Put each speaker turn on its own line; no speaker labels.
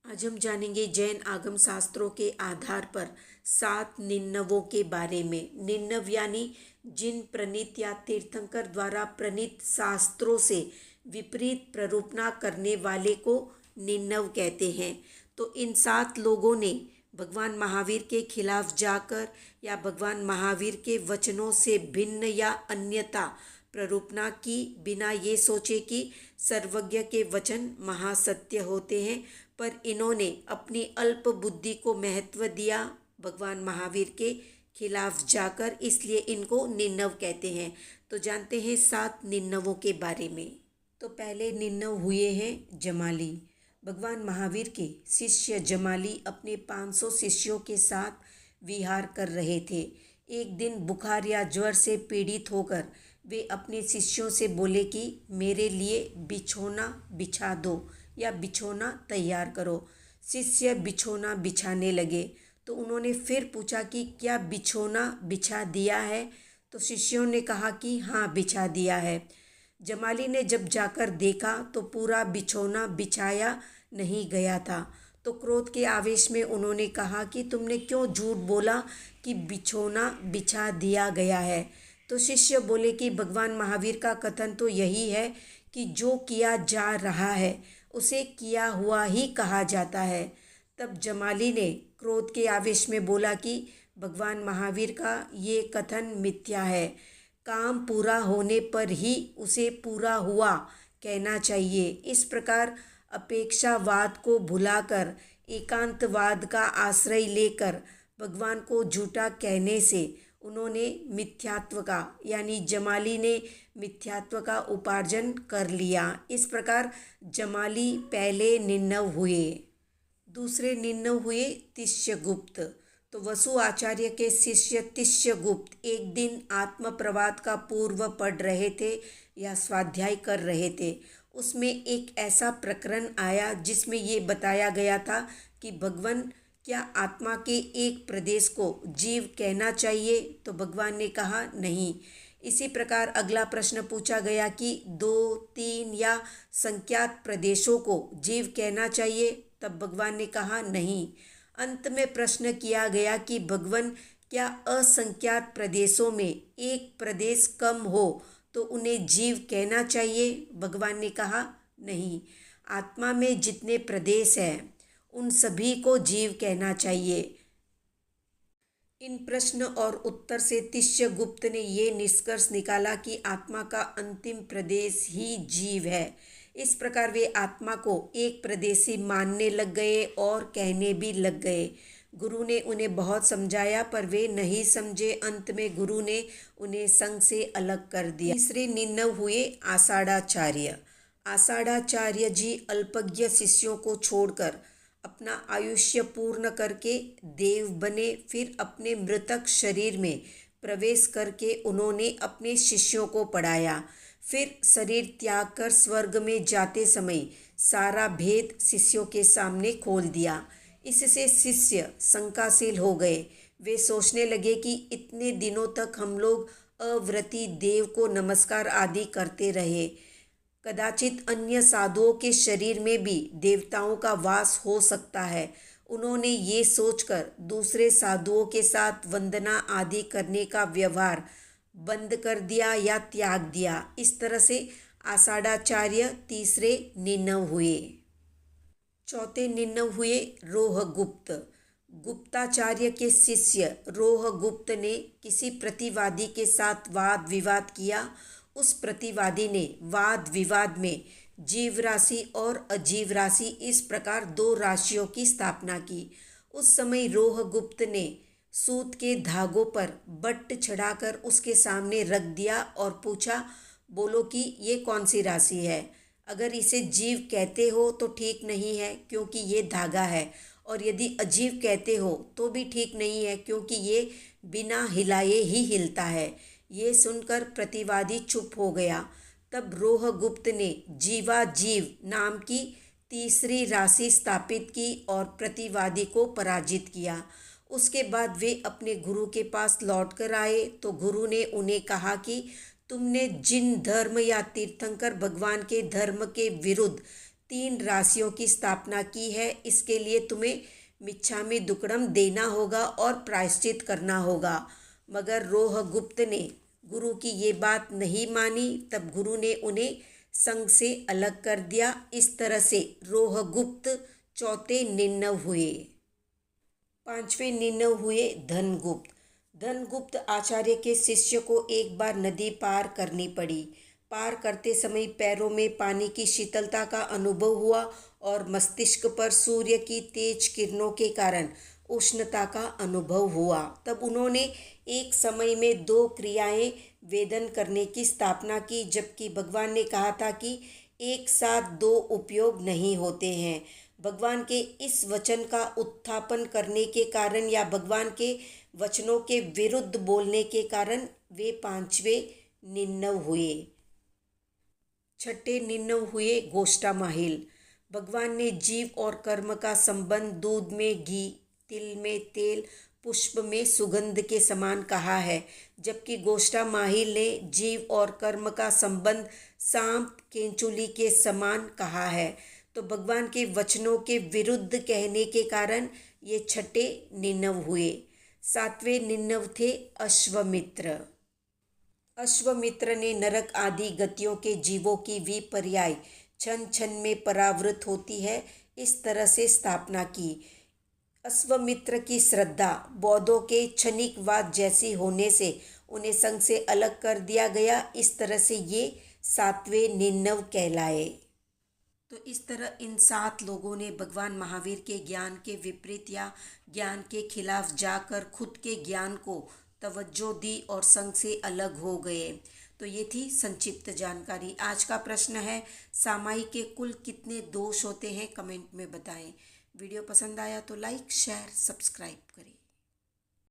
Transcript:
आज हम जानेंगे जैन आगम शास्त्रों के आधार पर 7 निन्नवों के बारे में। निन्नव यानी जिन प्रणीत या तीर्थंकर द्वारा प्रणीत शास्त्रों से विपरीत प्ररूपणा करने वाले को निन्नव कहते हैं। तो इन 7 लोगों ने भगवान महावीर के खिलाफ जाकर या भगवान महावीर के वचनों से भिन्न या अन्यथा प्ररूपणा की, बिना ये सोचे कि सर्वज्ञ के वचन महासत्य होते हैं, पर इन्होंने अपनी अल्प बुद्धि को महत्व दिया भगवान महावीर के खिलाफ जाकर, इसलिए इनको निन्नव कहते हैं। तो जानते हैं 7 निन्नवों के बारे में। तो पहले निन्नव हुए हैं जमाली। भगवान महावीर के शिष्य जमाली अपने 500 शिष्यों के साथ विहार कर रहे थे। एक दिन बुखार या ज्वर से पीड़ित होकर वे अपने शिष्यों से बोले कि मेरे लिए बिछौना बिछा दो या बिछौना तैयार करो। शिष्य बिछौना बिछाने लगे तो उन्होंने फिर पूछा कि क्या बिछौना बिछा दिया है? तो शिष्यों ने कहा कि हाँ, बिछा दिया है। जमाली ने जब जाकर देखा तो पूरा बिछौना बिछाया नहीं गया था। तो क्रोध के आवेश में उन्होंने कहा कि तुमने क्यों झूठ बोला कि बिछौना बिछा दिया गया है? तो शिष्य बोले कि भगवान महावीर का कथन तो यही है कि जो किया जा रहा है उसे किया हुआ ही कहा जाता है। तब जमाली ने क्रोध के आवेश में बोला कि भगवान महावीर का ये कथन मिथ्या है। काम पूरा होने पर ही उसे पूरा हुआ कहना चाहिए। इस प्रकार अपेक्षावाद को भुलाकर एकांतवाद का आश्रय लेकर भगवान को झूठा कहने से उन्होंने मिथ्यात्व का यानी जमाली ने मिथ्यात्व का उपार्जन कर लिया। इस प्रकार जमाली पहले निन्नव हुए। दूसरे निन्नव हुए तिष्यगुप्त। तो वसु आचार्य के शिष्य तिष्यगुप्त एक दिन आत्मप्रवाद का पूर्व पढ़ रहे थे या स्वाध्याय कर रहे थे। उसमें एक ऐसा प्रकरण आया जिसमें ये बताया गया था कि भगवान क्या आत्मा के एक प्रदेश को जीव कहना चाहिए? तो भगवान ने कहा नहीं। इसी प्रकार अगला प्रश्न पूछा गया कि 2, 3 या संख्यात प्रदेशों को जीव कहना चाहिए? तब भगवान ने कहा नहीं। अंत में प्रश्न किया गया कि भगवान क्या असंख्यात प्रदेशों में एक प्रदेश कम हो तो उन्हें जीव कहना चाहिए? भगवान ने कहा नहीं। आत्मा में जितने प्रदेश हैं उन सभी को जीव कहना चाहिए। इन प्रश्न और उत्तर से तिष्यगुप्त ने ये निष्कर्ष निकाला कि आत्मा का अंतिम प्रदेश ही जीव है। इस प्रकार वे आत्मा को एक प्रदेशी मानने लग गए और कहने भी लग गए। गुरु ने उन्हें बहुत समझाया पर वे नहीं समझे। अंत में गुरु ने उन्हें संग से अलग कर दिया। तीसरे निन्नव हुए आषाढ़ाचार्य। आषाढ़ाचार्य जी अल्पज्ञ शिष्यों को छोड़कर अपना आयुष्य पूर्ण करके देव बने। फिर अपने मृतक शरीर में प्रवेश करके उन्होंने अपने शिष्यों को पढ़ाया। फिर शरीर त्याग कर स्वर्ग में जाते समय सारा भेद शिष्यों के सामने खोल दिया। इससे शिष्य शंकाशील हो गए। वे सोचने लगे कि इतने दिनों तक हम लोग अव्रती देव को नमस्कार आदि करते रहे, कदाचित अन्य साधुओं के शरीर में भी देवताओं का वास हो सकता है। उन्होंने ये सोचकर दूसरे साधुओं के साथ वंदना आदि करने का व्यवहार बंद कर दिया या त्याग दिया। इस तरह से आषाढ़ाचार्य तीसरे निन्नव हुए। चौथे निन्नव हुए रोहगुप्त। गुप्ताचार्य के शिष्य रोहगुप्त ने किसी प्रतिवादी के साथ वाद विवाद किया। उस प्रतिवादी ने वाद विवाद में जीव राशि और अजीव राशि इस प्रकार 2 राशियों की स्थापना की। उस समय रोहगुप्त ने सूत के धागों पर बट्ट चढ़ाकर उसके सामने रख दिया और पूछा, बोलो कि ये कौन सी राशि है? अगर इसे जीव कहते हो तो ठीक नहीं है क्योंकि ये धागा है, और यदि अजीव कहते हो तो भी ठीक नहीं है क्योंकि ये बिना हिलाए ही हिलता है। ये सुनकर प्रतिवादी चुप हो गया। तब रोहगुप्त ने जीवाजीव नाम की तीसरी राशि स्थापित की और प्रतिवादी को पराजित किया। उसके बाद वे अपने गुरु के पास लौट कर आए तो गुरु ने उन्हें कहा कि तुमने जिन धर्म या तीर्थंकर भगवान के धर्म के विरुद्ध 3 राशियों की स्थापना की है। इसके लिए तुम्हें मिच्छामी दुक्कड़म देना होगा और प्रायश्चित करना होगा। मगर रोहगुप्त ने गुरु की ये बात नहीं मानी। तब गुरु ने उन्हें संघ से अलग कर दिया। इस तरह से रोहगुप्त चौथे निन्नव हुए। 5वें निन्नव हुए धनगुप्त। धनगुप्त आचार्य के शिष्य को एक बार नदी पार करनी पड़ी। पार करते समय पैरों में पानी की शीतलता का अनुभव हुआ और मस्तिष्क पर सूर्य की तेज किरणों के कारण उष्णता का अनुभव हुआ। तब उन्होंने एक समय में 2 क्रियाएं वेदन करने की स्थापना की, जबकि भगवान ने कहा था कि एक साथ 2 उपयोग नहीं होते हैं। भगवान के इस वचन का उत्थापन करने के कारण या भगवान के वचनों के विरुद्ध बोलने के कारण वे 5वें निन्नव हुए। 6ठे निन्नव हुए गोष्ठामाहिल। भगवान ने जीव और कर्म का संबंध दूध में घी, तिल में तेल, पुष्प में सुगंध के समान कहा है, जबकि गोष्ठामाहिल ने जीव और कर्म का संबंध सांप केंचुली के समान कहा है। तो भगवान के वचनों के विरुद्ध कहने के कारण ये 6ठे निन्नव हुए। 7वें निन्नव थे अश्वमित्र। अश्वमित्र ने नरक आदि गतियों के जीवों की विपर्याय क्षण क्षण में परावृत होती है, इस तरह से स्थापना की। अश्वमित्र की श्रद्धा बौद्धों के क्षणिकवाद जैसी होने से उन्हें संघ से अलग कर दिया गया। इस तरह से ये 7वें निन्नव कहलाए। तो इस तरह इन 7 लोगों ने भगवान महावीर के ज्ञान के विपरीत या ज्ञान के खिलाफ जाकर खुद के ज्ञान को तवज्जो दी और संघ से अलग हो गए। तो ये थी संक्षिप्त जानकारी। आज का प्रश्न है, सामाई के कुल कितने दोष होते हैं? कमेंट में बताएं। वीडियो पसंद आया तो लाइक, शेयर, सब्सक्राइब करें।